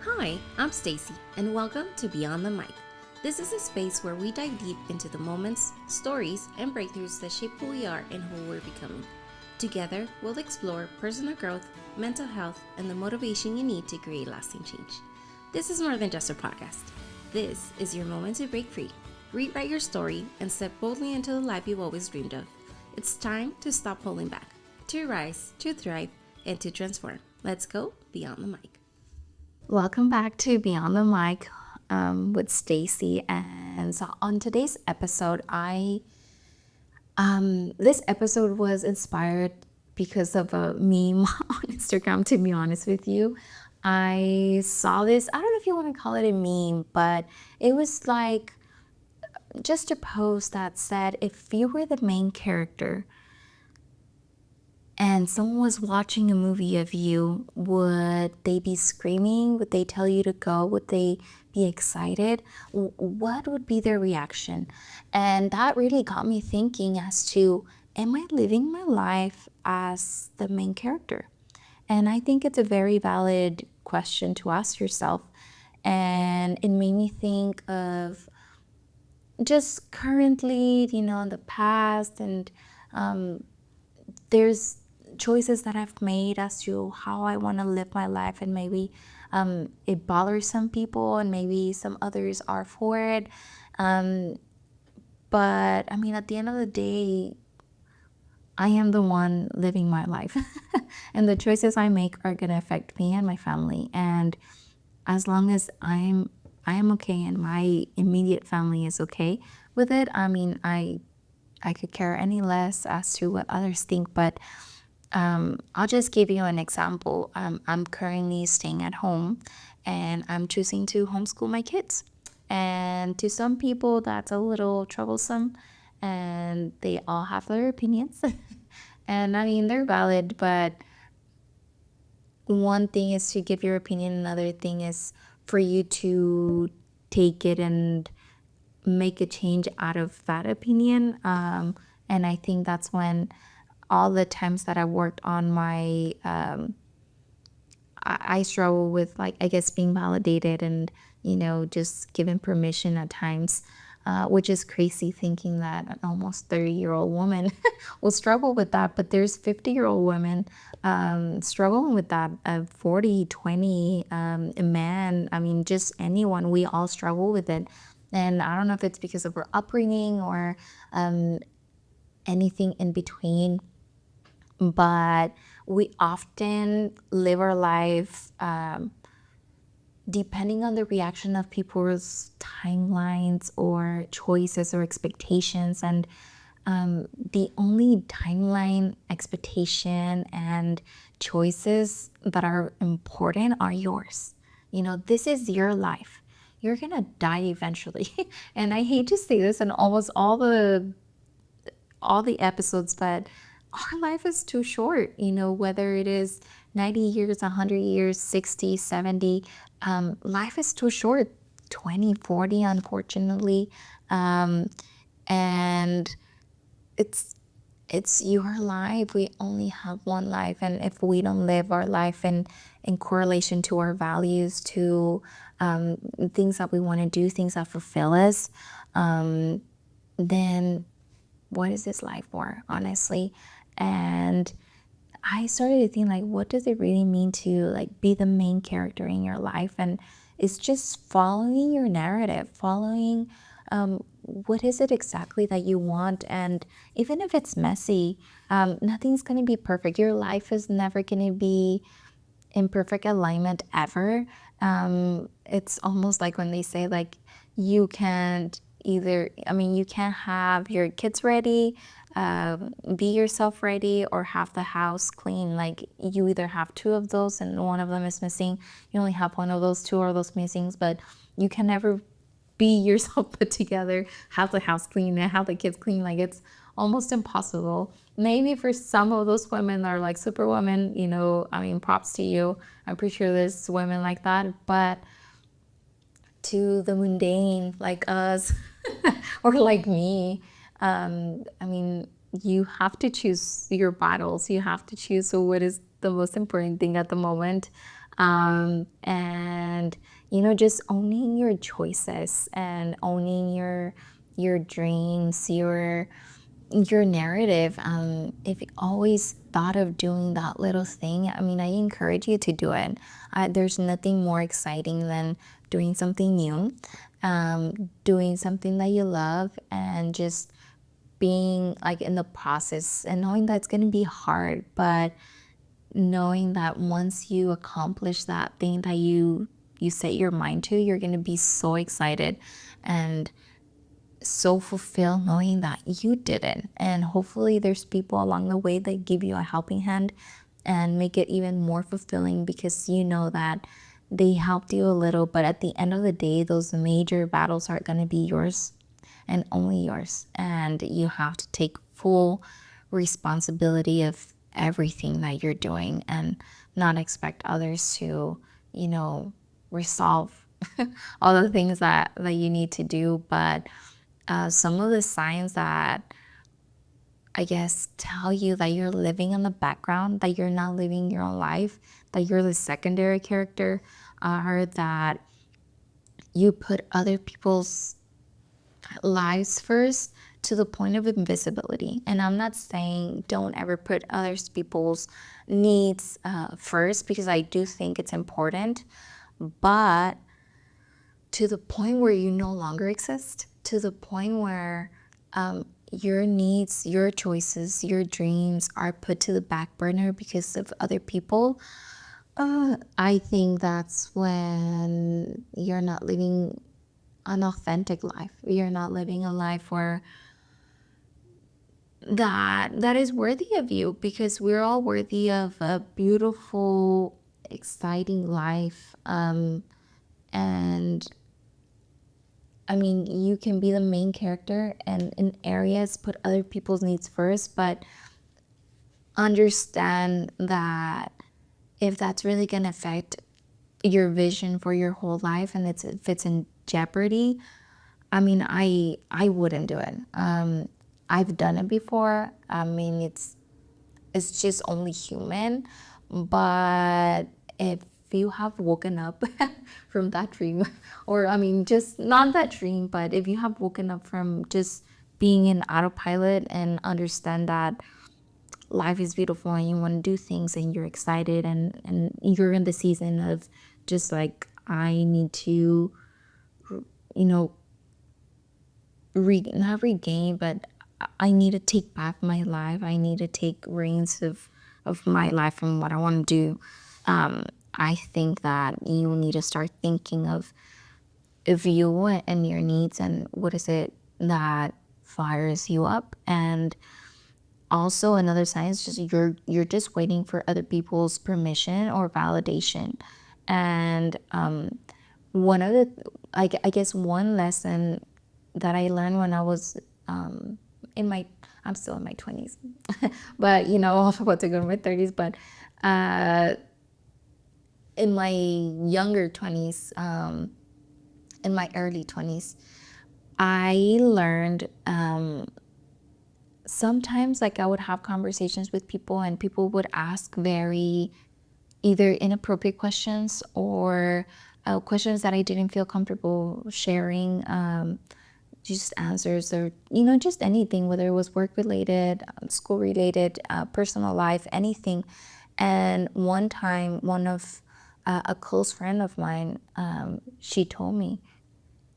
Hi, I'm Stacey, and welcome to Beyond the Mic. This is a space where we dive deep into the moments, stories, and breakthroughs that shape who we are and who we're becoming. Together, we'll explore personal growth, mental health, and the motivation you need to create lasting change. This is more than just a podcast. This is your moment to break free, rewrite your story, and step boldly into the life you've always dreamed of. It's time to stop holding back, to rise, to thrive, and to transform. Let's go beyond the mic. Welcome back to Beyond the Mic with Stacey. And so on today's episode, this episode was inspired because of a meme on Instagram, to be honest with you. I saw this, I don't know if you want to call it a meme, but it was like just a post that said, if you were the main character and someone was watching a movie of you, would they be screaming? Would they tell you to go? Would they be excited? What would be their reaction? And that really got me thinking as to, am I living my life as the main character? And I think it's a very valid question to ask yourself. And it made me think of just currently, in the past, and there's choices that I've made as to how I want to live my life, and maybe it bothers some people and maybe some others are for it. But I mean, at the end of the day, I am the one living my life and the choices I make are going to affect me and my family. And as long as I am okay and my immediate family is okay with it, I mean, I could care any less as to what others think. But I'll just give you an example. I'm currently staying at home and I'm choosing to homeschool my kids. And to some people, that's a little troublesome and they all have their opinions. And I mean, they're valid, but one thing is to give your opinion, another thing is for you to take it and make a change out of that opinion. And I think that's when all the times that I worked on my, I struggle with, like, I guess being validated and, just given permission at times, which is crazy thinking that an almost 30-year-old woman will struggle with that. But there's 50-year-old women struggling with that, 40, 20, a man, I mean, just anyone, we all struggle with it. And I don't know if it's because of our upbringing or anything in between, but we often live our life depending on the reaction of people's timelines or choices or expectations. And the only timeline, expectation, and choices that are important are yours. This is your life. You're gonna die eventually. And I hate to say this in almost all the episodes, but our life is too short, whether it is 90 years, 100 years, 60, 70, life is too short, 20, 40, unfortunately. And it's your life. We only have one life. And if we don't live our life in correlation to our values, to things that we want to do, things that fulfill us, then what is this life for, honestly? And I started to think, like, what does it really mean to, like, be the main character in your life? And it's just following your narrative, following what is it exactly that you want. And even if it's messy, nothing's going to be perfect. Your life is never going to be in perfect alignment ever. It's almost like when they say, like, you can't you can't have your kids ready, be yourself ready, or have the house clean. Like, you either have two of those and one of them is missing. You only have one of those, two of those missings, but you can never be yourself put together, have the house clean and have the kids clean. Like, it's almost impossible. Maybe for some of those women that are like superwomen, I mean, props to you. I'm pretty sure there's women like that, but to the mundane like us or like me, I mean, you have to choose your battles. You have to choose what is the most important thing at the moment. And just owning your choices and owning your dreams, your narrative. If you always thought of doing that little thing, I mean, I encourage you to do it. There's nothing more exciting than doing something new, doing something that you love, and just being like in the process and knowing that it's going to be hard, but knowing that once you accomplish that thing that you set your mind to, you're going to be so excited and so fulfilled knowing that you did it. And hopefully there's people along the way that give you a helping hand and make it even more fulfilling, because you know that they helped you a little, but at the end of the day, those major battles are going to be yours and only yours. And you have to take full responsibility of everything that you're doing and not expect others to, resolve all the things that you need to do. But some of the signs that I guess tell you that you're living in the background, that you're not living your own life, that you're the secondary character, are that you put other people's lives first to the point of invisibility. And I'm not saying don't ever put other people's needs first, because I do think it's important, but to the point where you no longer exist, to the point where your needs, your choices, your dreams are put to the back burner because of other people. I think that's when you're not living an authentic life. You're not living a life where that is worthy of you, because we're all worthy of a beautiful, exciting life. And I mean, you can be the main character and in areas put other people's needs first, but understand that if that's really going to affect your vision for your whole life and if it's in jeopardy, I mean, I wouldn't do it. I've done it before. I mean, it's just only human. But if you have woken up from that dream, or I mean, just not that dream, but if you have woken up from just being in autopilot and understand that life is beautiful and you want to do things and you're excited, and you're in the season of just like, I need to, you know, not regain, but I need to take back my life. I need to take reins of my life and what I want to do. I think that you need to start thinking of you and your needs and what is it that fires you up. And also another sign is just you're just waiting for other people's permission or validation. And one of the I guess one lesson that I learned when I was in my I'm still in my 20s, but I'm about to go to my 30s. But uh, in my younger 20s, in my early 20s, I learned sometimes, like, I would have conversations with people and people would ask very either inappropriate questions or questions that I didn't feel comfortable sharing, just answers, or just anything, whether it was work related, school related, personal life, anything. And one time, one of a close friend of mine, she told me,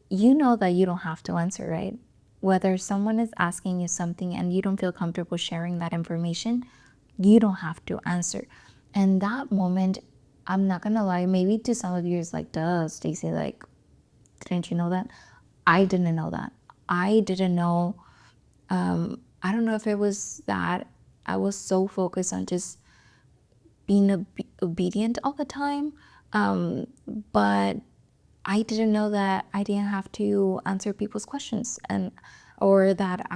you know that you don't have to answer, right? Whether someone is asking you something and you don't feel comfortable sharing that information, you don't have to answer. And that moment, I'm not gonna lie, maybe to some of you it's like, duh, Stacey, like, didn't you know that? I didn't know that. I didn't know. I don't know if it was that I was so focused on just being obedient all the time. But I didn't know that I didn't have to answer people's questions, and or that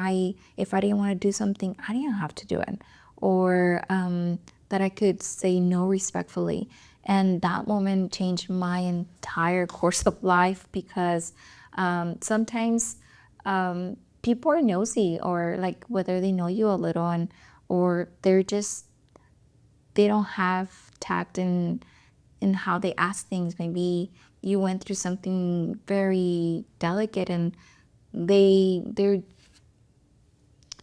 if I didn't want to do something, I didn't have to do it, or that I could say no respectfully. And that moment changed my entire course of life, because sometimes people are nosy, or like whether they know you a little, or they don't have tact in in how they ask things. Maybe you went through something very delicate, and they they're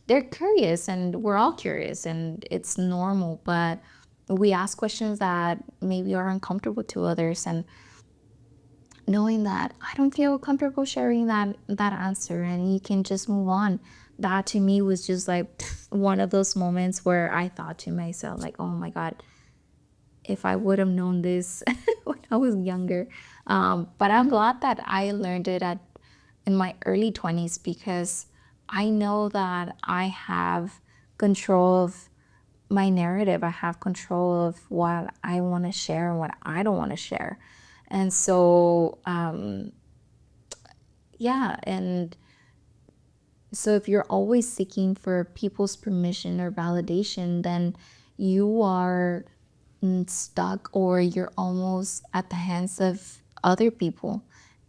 they're curious, and we're all curious, and it's normal. But we ask questions that maybe are uncomfortable to others, and knowing that I don't feel comfortable sharing that answer, and you can just move on. That to me was just like one of those moments where I thought to myself, like, oh my God, if I would have known this when I was younger. But I'm glad that I learned it at in my early 20s, because I know that I have control of my narrative. I have control of what I want to share and what I don't want to share. And so, yeah. And so if you're always seeking for people's permission or validation, then you are stuck, or you're almost at the hands of other people.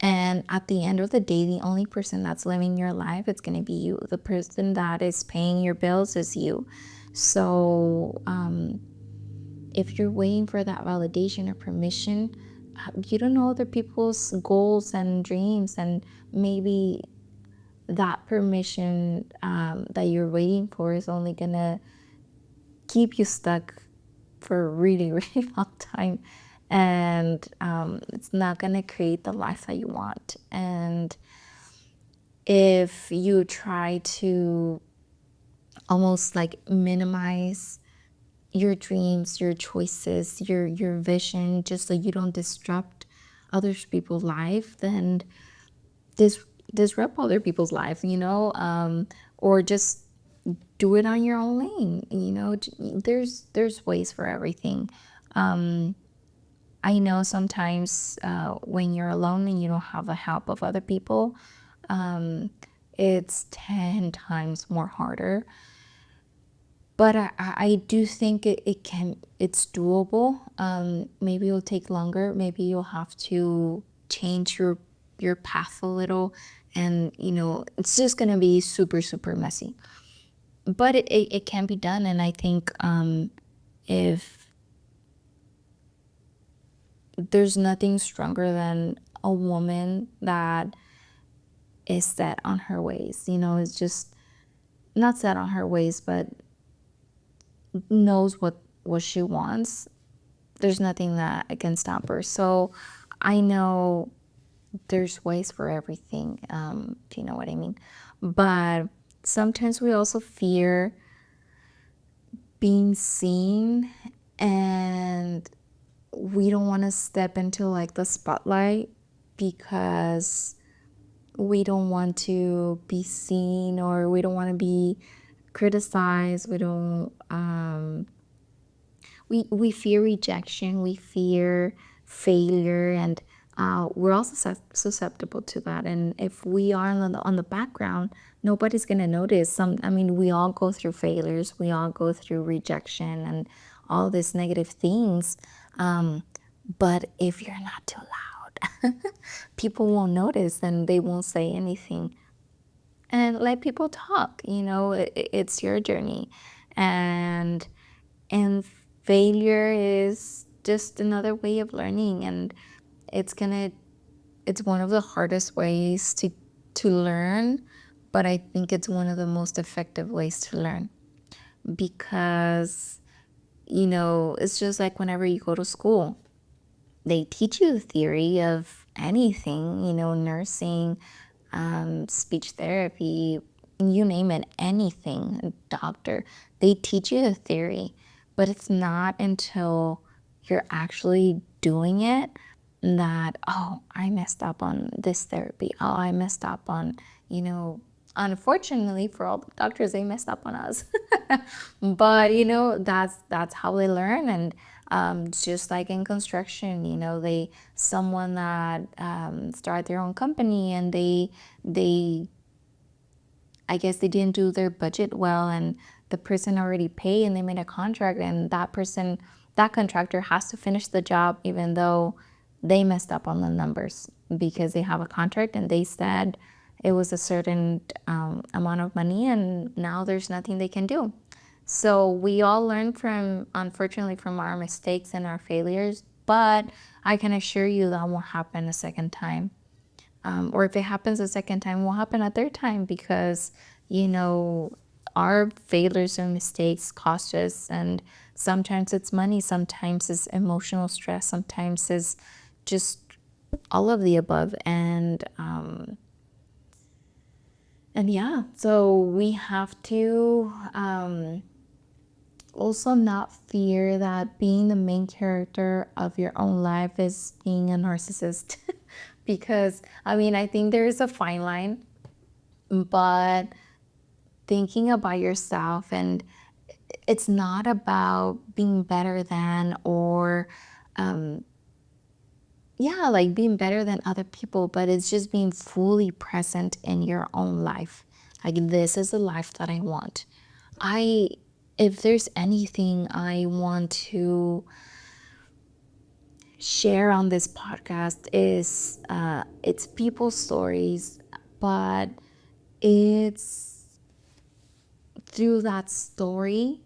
And at the end of the day, the only person that's living your life, it's going to be you. The person that is paying your bills is you. So if you're waiting for that validation or permission, you don't know other people's goals and dreams, and maybe that permission that you're waiting for is only gonna keep you stuck for a really, really long time. And it's not gonna create the life that you want. And if you try to almost like minimize your dreams, your choices, your vision, just so you don't disrupt other people's life, then dis- disrupt other people's life, or just do it on your own lane. There's ways for everything. I know sometimes when you're alone and you don't have the help of other people, it's 10 times more harder. But I do think it's doable. Maybe it'll take longer. Maybe you'll have to change your path a little, and it's just gonna be super, super messy. But it can be done. And I think if there's nothing stronger than a woman that is set on her ways, is just not set on her ways, but knows what she wants. There's nothing that can stop her. So I know there's ways for everything, if you know what I mean. But sometimes we also fear being seen, and we don't want to step into like the spotlight, because we don't want to be seen, or we don't want to be criticized. We don't we fear rejection, we fear failure, and we're also susceptible to that. And if we are on the background, nobody's gonna notice. I mean, we all go through failures, we all go through rejection and all these negative things. But if you're not too loud, people won't notice, and they won't say anything. And let people talk. It's your journey, and and failure is just another way of learning, and it's gonna it's one of the hardest ways to learn, but I think it's one of the most effective ways to learn, because it's just like whenever you go to school, they teach you the theory of anything, nursing, speech therapy, you name it, anything, doctor. They teach you the theory, but it's not until you're actually doing it that, oh, I messed up on this therapy. Oh, I messed up on, unfortunately for all the doctors, they messed up on us. But that's how they learn. And just like in construction, they someone that started their own company, and they I guess they didn't do their budget well, and the person already paid, and they made a contract, and that contractor has to finish the job even though they messed up on the numbers, because they have a contract and they said it was a certain amount of money, and now there's nothing they can do. So we all learn unfortunately, from our mistakes and our failures. But I can assure you that won't happen a second time. Or if it happens a second time, it won't happen a third time because, you know, our failures and mistakes cost us. And sometimes it's money, sometimes it's emotional stress, sometimes it's just all of the above. And yeah, so we have to also not fear that being the main character of your own life is being a narcissist. Because I mean, I think there is a fine line, but thinking about yourself, and it's not about being better than, or yeah, like being better than other people, but it's just being fully present in your own life. Like, this is the life that I want. I, if there's anything I want to share on this podcast, is it's people's stories, but it's through that story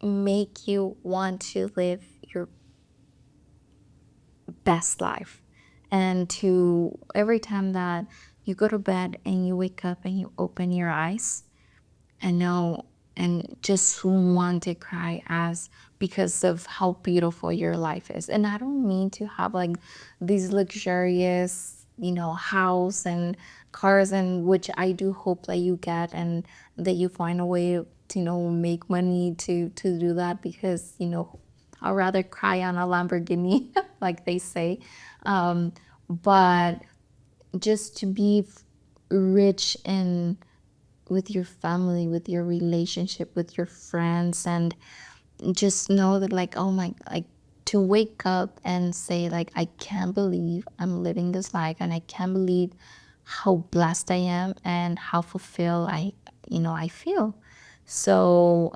make you want to live your best life. And to every time that you go to bed and you wake up and you open your eyes and know and just want to cry as because of how beautiful your life is. And I don't mean to have like these luxurious, house and cars, and which I do hope that you get and that you find a way to, make money to do that, because, I'd rather cry on a Lamborghini, like they say. But just to be rich in with your family, with your relationship, with your friends, and just know that, like, oh my, like, to wake up and say, like, I can't believe I'm living this life, and I can't believe how blessed I am and how fulfilled I feel. So,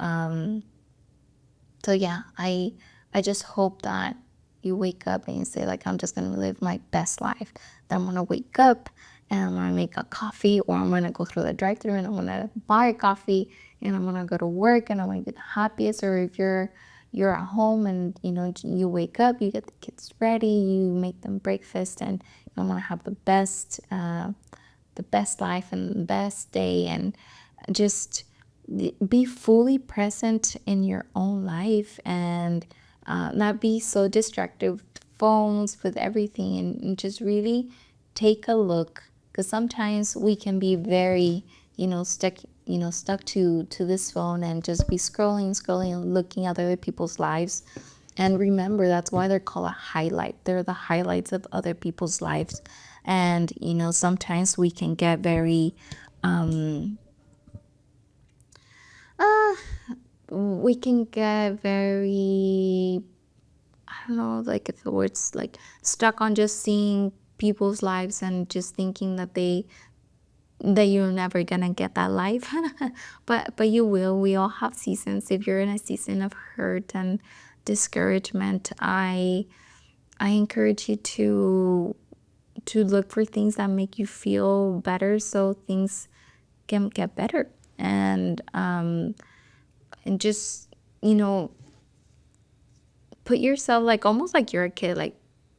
so yeah, I just hope that you wake up and you say, like, I'm just gonna live my best life. That I'm gonna wake up and I'm gonna make a coffee, or I'm gonna go through the drive-thru and I'm gonna buy a coffee, and I'm gonna go to work and I'm gonna be the happiest. Or if you're at home and you wake up, you get the kids ready, you make them breakfast, and I'm gonna have the best life and the best day, and just be fully present in your own life, and not be so distracted with phones, with everything, and just really take a look, because sometimes we can be very stuck to this phone and just be scrolling and looking at other people's lives. And remember, that's why they're called a highlight. They're the highlights of other people's lives. And sometimes we can get very uh we can get very, I don't know, like, if the word's like stuck on just seeing people's lives and just thinking that you're never gonna get that life. But you will. We all have seasons. If you're in a season of hurt and discouragement, I encourage you to look for things that make you feel better, so things can get better. And just, you know put yourself, like, almost like you're a kid, like,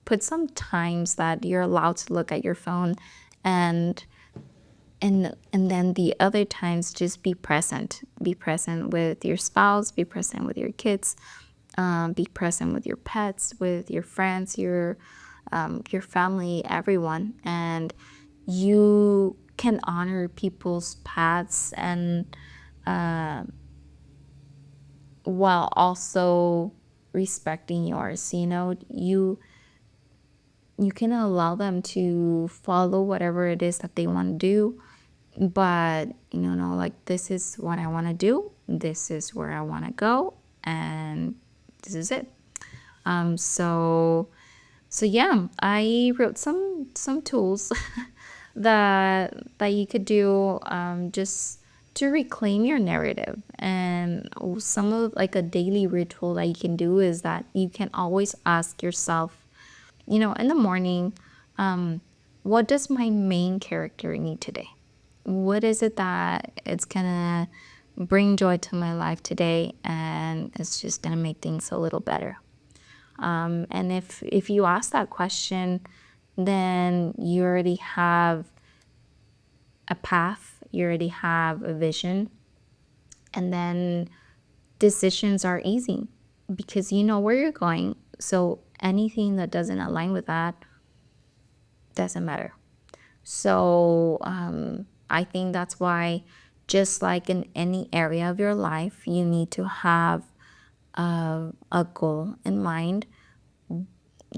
put some times that you're allowed to look at your phone, and and then the other times, just be present with your spouse, be present with your kids, be present with your pets, with your friends, your family, everyone. And you can honor people's paths, and while also respecting yours. You can allow them to follow whatever it is that they want to do, but no, like, this is what I want to do, this is where I want to go, and this is it. So yeah, I wrote some tools that you could do, just to reclaim your narrative. And some of, like, a daily ritual that you can do is that you can always ask yourself, in the morning, what does my main character need today? What is it that it's gonna bring joy to my life today, and it's just gonna make things a little better? And if you ask that question, then you already have a path, you already have a vision, and then decisions are easy because you know where you're going. So anything that doesn't align with that doesn't matter. So I think that's why, just like in any area of your life, you need to have a goal in mind,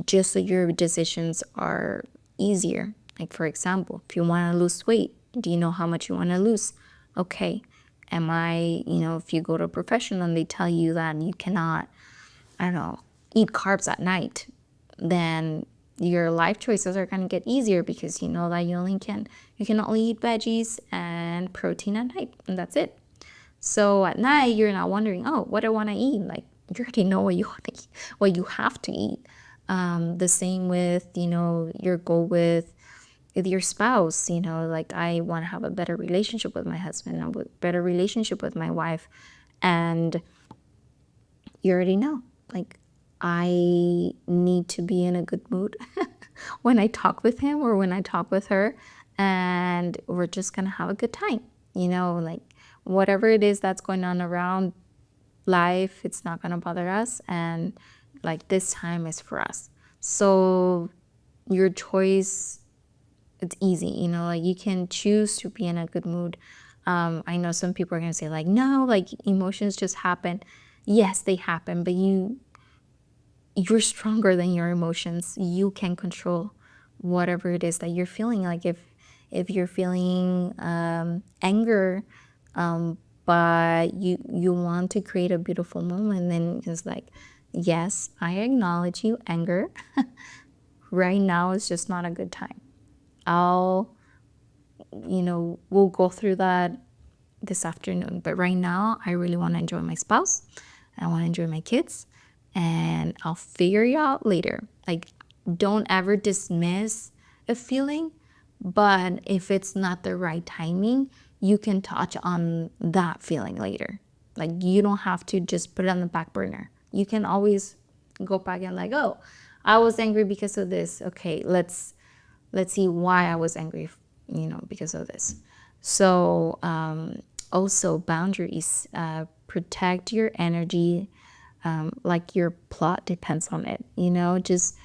just so your decisions are easier. Like, for example, if you want to lose weight, do you know how much you want to lose? Okay. Am I, if you go to a professional and they tell you that you cannot, I don't know, eat carbs at night, then your life choices are going to get easier because you know that you can only eat veggies and protein at night, and that's it. So at night, you're not wondering, oh, what do I want to eat? Like, you already know what you want to eat, what you have to eat. The same with, your goal with your spouse, like I want to have a better relationship with my husband, a better relationship with my wife. And you already know, like, I need to be in a good mood when I talk with him or when I talk with her, and we're just gonna have a good time, like whatever it is that's going on around life, it's not gonna bother us, and like this time is for us. So your choice, it's easy, like you can choose to be in a good mood. I know some people are gonna say like, no, like emotions just happen. Yes, they happen, but you're stronger than your emotions. You can control whatever it is that you're feeling. Like if you're feeling anger, but you want to create a beautiful moment, then it's like, yes, I acknowledge you, anger. Right now is just not a good time. I'll, we'll go through that this afternoon. But right now, I really want to enjoy my spouse. I want to enjoy my kids. And I'll figure it out later. Like, don't ever dismiss a feeling. But if it's not the right timing, you can touch on that feeling later. Like, you don't have to just put it on the back burner. You can always go back and like, oh, I was angry because of this. Okay, let's see why I was angry, because of this. So also boundaries, protect your energy, like your plot depends on it, just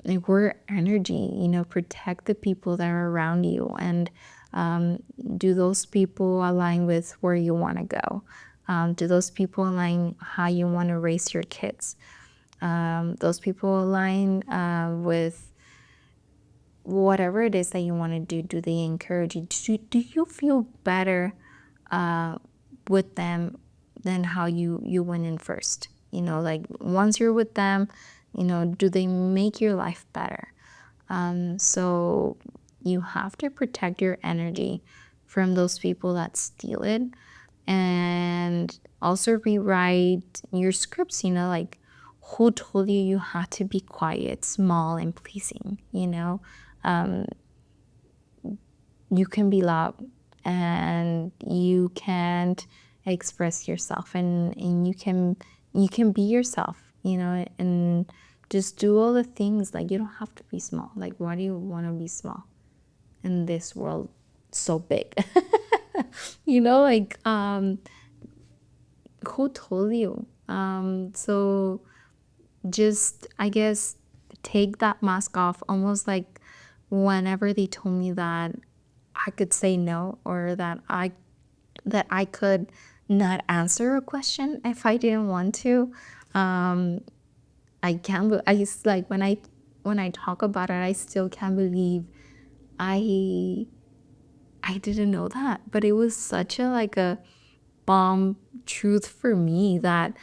like we're energy, protect the people that are around you, and do those people align with where you want to go? Do those people align how you want to raise your kids? Those people align with whatever it is that you want to do. Do they encourage you? Do you feel better with them than how you went in first? Like once you're with them, do they make your life better? So you have to protect your energy from those people that steal it, and also rewrite your scripts, like who told you you had to be quiet, small, and pleasing? You can be loud and you can't express yourself, and you can be yourself, and just do all the things. Like, you don't have to be small. Like, why do you want to be small in this world so big? Like, who told you? So just, I guess, take that mask off, almost like whenever they told me that I could say no, or that I could not answer a question if I didn't want to. I can't. Like when I talk about it, I still can't believe I I didn't know that. But it was such a bomb truth for me that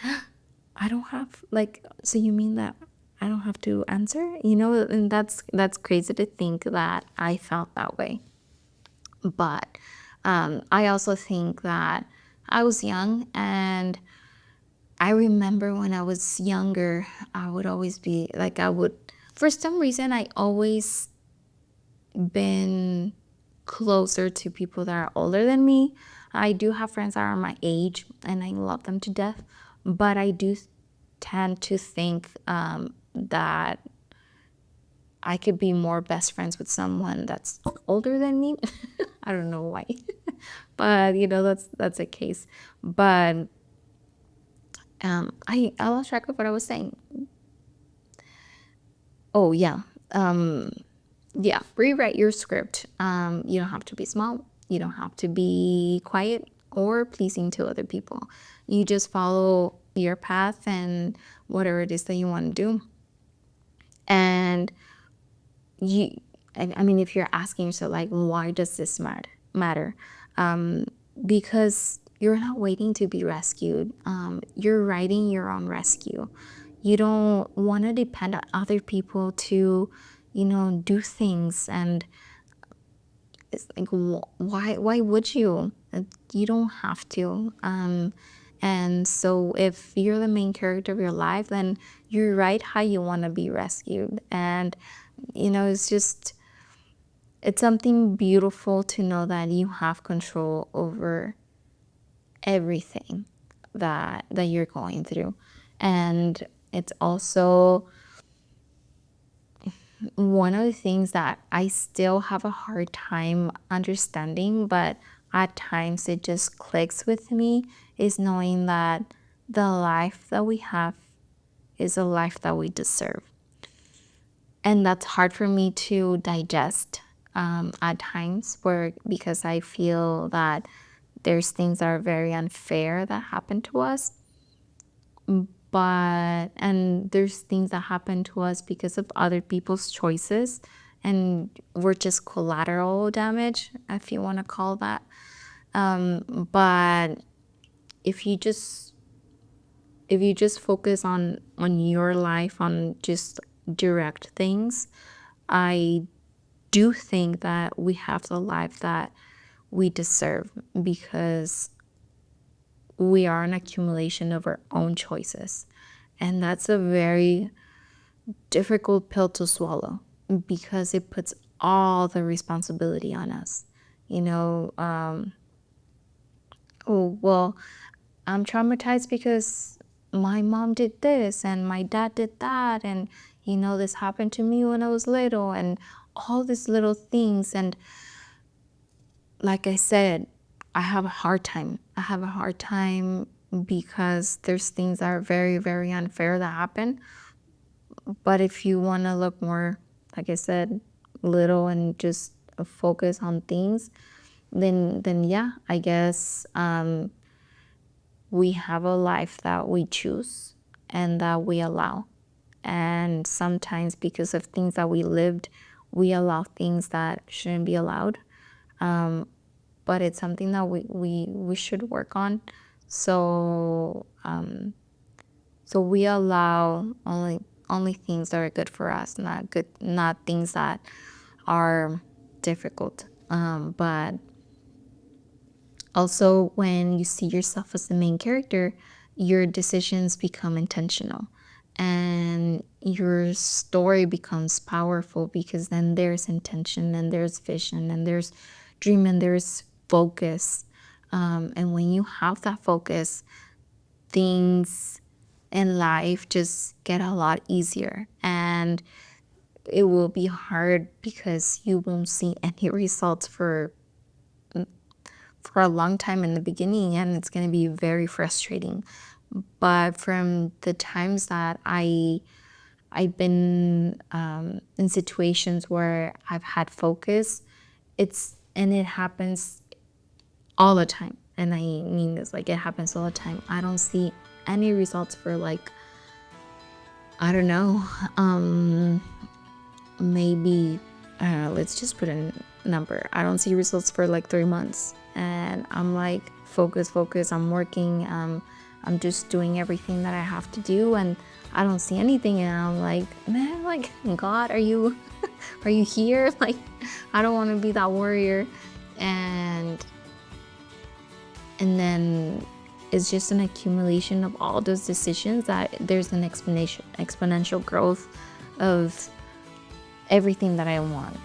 I don't have, like, so you mean that I don't have to answer? And that's crazy to think that I felt that way. But I also think that I was young, and I remember when I was younger, I would always be like, for some reason, I always been closer to people that are older than me. I do have friends that are my age, and I love them to death, but I do tend to think that I could be more best friends with someone that's older than me. I don't know why, but that's a case. But I lost track of what I was saying. Oh yeah, yeah. Rewrite your script. You don't have to be small. You don't have to be quiet or pleasing to other people. You just follow your path and whatever it is that you want to do. And you I mean, if you're asking yourself like, why does this matter, because you're not waiting to be rescued. You're writing your own rescue. You don't want to depend on other people to do things. And it's like, why would you? You don't have to. And so if you're the main character of your life, then you write how you want to be rescued. And it's something beautiful to know that you have control over everything that you're going through. And it's also one of the things that I still have a hard time understanding, but at times it just clicks with me, is knowing that the life that we have is a life that we deserve. And that's hard for me to digest at times, because I feel that there's things that are very unfair that happen to us, and there's things that happen to us because of other people's choices, and we're just collateral damage, if you want to call that. But if you just focus on your life, on just direct things, I do think that we have the life that we deserve, because we are an accumulation of our own choices. And that's a very difficult pill to swallow, because it puts all the responsibility on us. Oh, well, I'm traumatized because my mom did this and my dad did that. And, this happened to me when I was little, and all these little things. And like I said, I have a hard time. I have a hard time because there's things that are very, very unfair that happen. But if you want to look more, like I said, little and just focus on things, then yeah, I guess we have a life that we choose and that we allow. And sometimes because of things that we lived, we allow things that shouldn't be allowed. But it's something that we should work on. So so we allow only things that are good for us, not things that are difficult. But also, when you see yourself as the main character, your decisions become intentional, and your story becomes powerful, because then there's intention, and there's vision, and there's dream, and there's focus. And when you have that focus, things in life just get a lot easier. And it will be hard because you won't see any results for a long time in the beginning, and it's going to be very frustrating. But from the times that I've been in situations where I've had focus, it happens all the time. And I mean this, like, it happens all the time. I don't see any results for, like, I don't know, maybe, let's just put a number. I don't see results for like 3 months, and I'm like, focus, I'm working, I'm just doing everything that I have to do, and I don't see anything. And I'm like, man, like, God, are you are you here? Like, I don't want to be that warrior. And then it's just an accumulation of all those decisions that there's an exponential growth of everything that I want,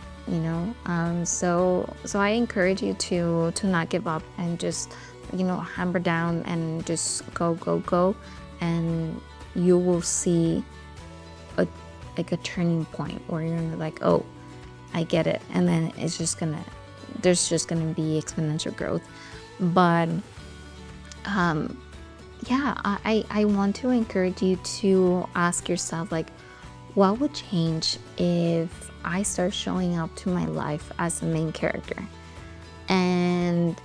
so I encourage you to not give up, and just hammer down and just go, and you will see a like a turning point where you're like, oh, I get it, and then there's just gonna be exponential growth. But yeah, I want to encourage you to ask yourself, like, what would change if I start showing up to my life as the main character? And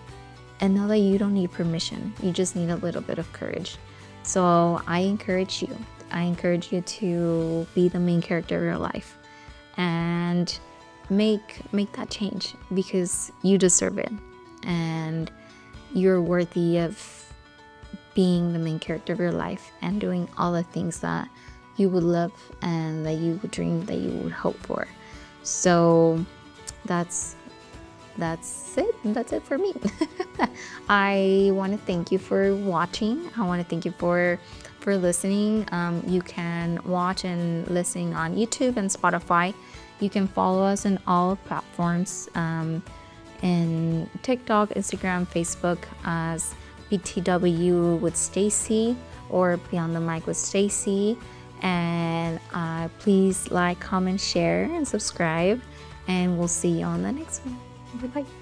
know that you don't need permission. You just need a little bit of courage. So I encourage you. I encourage you to be the main character of your life and make that change, because you deserve it, and you're worthy of being the main character of your life and doing all the things that you would love and that you would dream, that you would hope for. So that's it. That's it for me. I want to thank you for watching. I want to thank you for listening. You can watch and listen on YouTube and Spotify. You can follow us on all platforms, in TikTok, Instagram, Facebook as BTW with Stacey or Beyond the Mic with Stacey. And please like, comment, share, and subscribe. And we'll see you on the next one. Bye-bye.